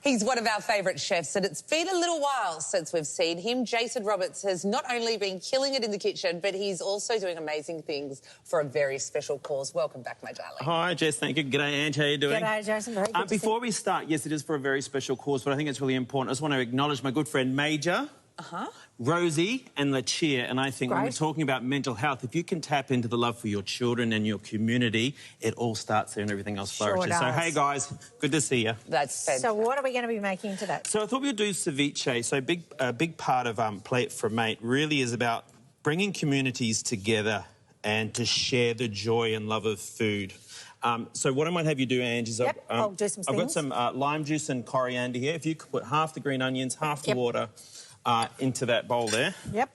He's one of our favourite chefs, and it's been a little while since we've seen him. Jason Roberts has not only been killing it in the kitchen, but he's also doing amazing things for a very special cause. Welcome back, my darling. Hi, Jess. Thank you. G'day, Ange. How are you doing? G'day, Jason. Very good Before we start, yes, it is for a very special cause, but I think it's really important. I just want to acknowledge my good friend Major, Rosie and Lucia, and I think when we're talking about mental health, if you can tap into the love for your children and your community, it all starts there and everything else flourishes. So, hey, guys, good to see you. That's fantastic. So what are we going to be making today? So I thought we'd do ceviche. So a big part of Plate for a Mate really is about bringing communities together and to share the joy and love of food. So what I might have you do, Ange, is I'll do some I've got things. some lime juice and coriander here. If you could put half the green onions, half the water into that bowl there. Yep.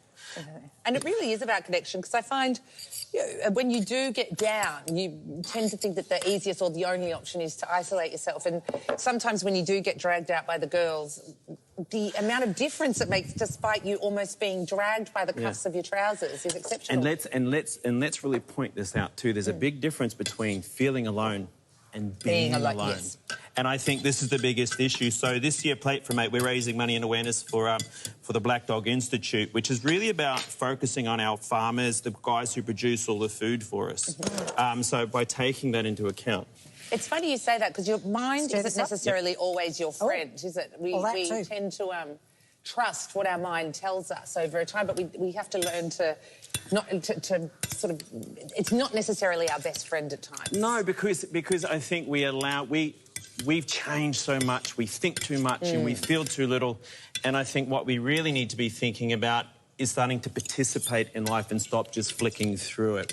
And it really is about connection, because I find when you do get down, you tend to think that the easiest or the only option is to isolate yourself. And sometimes when you do get dragged out by the girls, the amount of difference it makes, despite you almost being dragged by the cuffs of your trousers, is exceptional. And let's really point this out too. There's a big difference between feeling alone and being alone. Yes. And I think this is the biggest issue. So this year, Plate for a Mate, we're raising money and awareness for the Black Dog Institute, which is really about focusing on our farmers, the guys who produce all the food for us. So by taking that into account. It's funny you say that, because your mind isn't necessarily always your friend, is it? We tend to trust what our mind tells us over time, but we have to learn to sort of... It's not necessarily our best friend at times. No, because I think we've changed so much, we think too much and we feel too little. And I think what we really need to be thinking about is starting to participate in life and stop just flicking through it.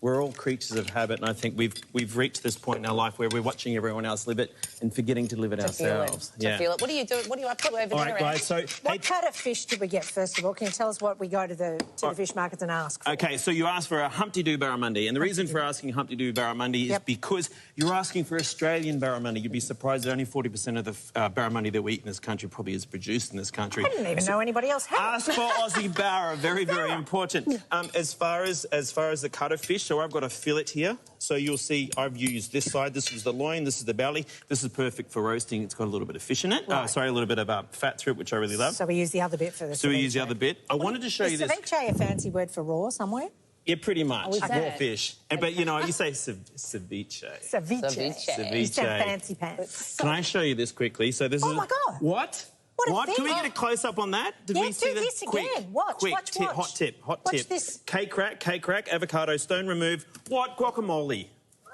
We're all creatures of habit, and I think we've reached this point in our life where we're watching everyone else live it and forgetting to live it ourselves. To feel it. What are you doing? What are you up to over there? All right, guys, so... What kind of fish did we get, first of all? Can you tell us what we go to the fish markets and ask for? OK, so you asked for a Humpty Doo barramundi, and the reason for asking Humpty Doo barramundi is because you're asking for Australian barramundi. You'd be surprised that only 40% of the barramundi that we eat in this country probably is produced in this country. I didn't even know anybody else had it. Ask for Aussie barra, very, very important. As far as the cut of fish, so I've got a fillet here. So you'll see I've used this side. This is the loin, this is the belly. This is perfect for roasting. It's got a little bit of fish in it. Sorry, a little bit of fat through it, which I really love. So we use the other bit for the So we use the other bit. I wanted to show you this. Is ceviche a fancy word for raw somewhere? Yeah, pretty much. Raw fish. Okay. But, you know, you say ceviche. Ceviche. You said fancy pants. Can I show you this quickly? So this is... Oh, my God. What? What? Can we get a close-up on that? Did we see do this again. Watch. Hot tip. Watch this. Cake crack, avocado, stone remove. What? Guacamole.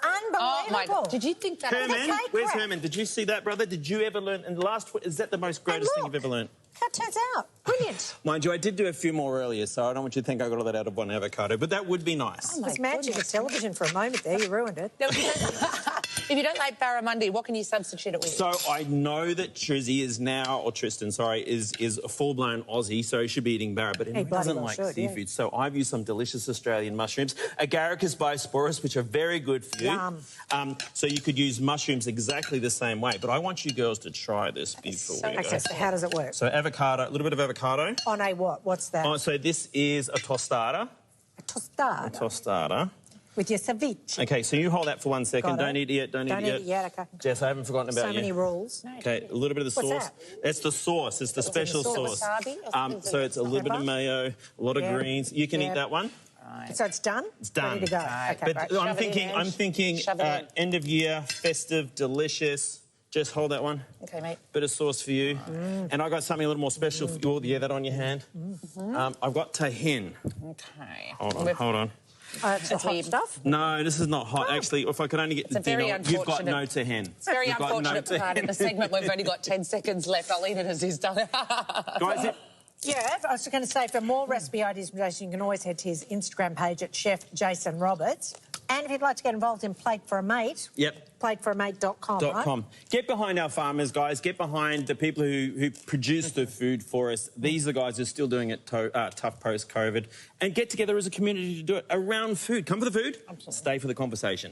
Unbelievable. Oh, my God. Did you think that... Herman, where's Herman? Did you see that, brother? Did you ever learn... And the last... Is that the most greatest thing you've ever learned? How it turns out. Brilliant. Mind you, I did do a few more earlier, so I don't want you to think I got all that out of one avocado, but that would be nice. It was magic of television for a moment there. You ruined it. If you don't like barramundi, what can you substitute it with? So I know that Trizzy is now, or Tristan, sorry, is a full-blown Aussie, so he should be eating barra, but he doesn't like seafood. So I've used some delicious Australian mushrooms, Agaricus bisporus, which are very good for you. Yum. So you could use mushrooms exactly the same way, but I want you girls to try this before we go. Okay, so how does it work? So avocado, a little bit of avocado. On a what? What's that? Oh, so this is a tostada. A tostada. A tostada. With your ceviche. Okay, so you hold that for 1 second. Don't eat it yet. Don't eat it yet. Okay. Jess, I haven't forgotten about you. So many rules. Okay, a little bit of the sauce. What's that? That's the sauce. It's the special sauce. So it's a little bit of mayo, a lot of greens. You can eat that one. So it's done? It's done. Ready to go. Okay, but I'm thinking end of year, festive, delicious. Just hold that one. Okay, mate. Bit of sauce for you. And I got something a little more special for you. Yeah, that on your hand. I've got tahin. Okay. Hold on. It's the hot stuff? No, this is not hot. Actually, if I could only get the dinner, you've got no tahin. It's a very unfortunate part of the segment. We've only got 10 seconds left. I'll eat it as he's done it. Guys, yeah, I was going to say, for more recipe ideas from Jason, you can always head to his Instagram page at Chef Jason Roberts. And if you'd like to get involved in Plate for a Mate, plateforamate.com, right? Get behind our farmers, guys. Get behind the people who produce the food for us. These are the guys who are still doing it tough post-COVID. And get together as a community to do it around food. Come for the food, stay for the conversation.